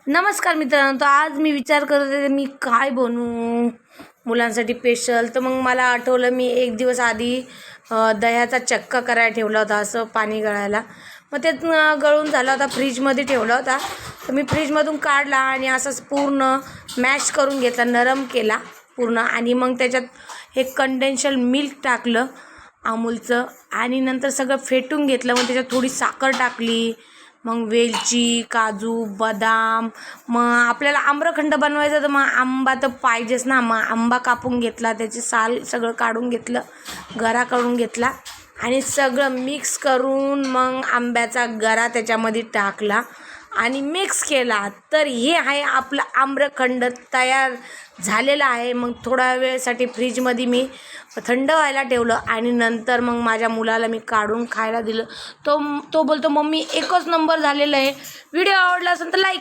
नमस्कार मित्रांनो, तर आज मी विचार करत होते मी काय बनवू मुलांसाठी स्पेशल. तर मग मला आठवलं मी एक दिवस आधी दह्याचा चक्का करायला ठेवला होता, असं पाणी गळायला. मग ते गळून झाला होता, फ्रीजमध्ये ठेवला होता. तर मी फ्रीजमधून काढला आणि असंच पूर्ण मॅश करून घेतला, नरम केला पूर्ण. आणि मग त्याच्यात एक कंडेन्शल मिल्क टाकलं अमूलचं आणि नंतर सगळं फेटून घेतलं. मग त्याच्यात थोडी साखर टाकली, मग वेलची, काजू, बदाम. मग आपल्याला आम्रखंड बनवायचं तर मग आंबा तर पाहिजेच ना. मग आंबा कापून घेतला, त्याचे साल सगळं काढून घेतलं, गरा काढून घेतला आणि सगळं मिक्स करून मग आंब्याचा गरा त्याच्यामध्ये टाकला आणि मिक्स केला. तर हे आहे आपलं आम्रखंड तयार झालेलं आहे. मग थोडा वेळसाठी फ्रीजमध्ये मी थंड व्हायला ठेवलं आणि नंतर मग माझ्या मुलाला मी काढून खायला दिलं. तो बोलतो, मम्मी एकच नंबर झालेलं आहे. व्हिडिओ आवडला असेल तर लाईक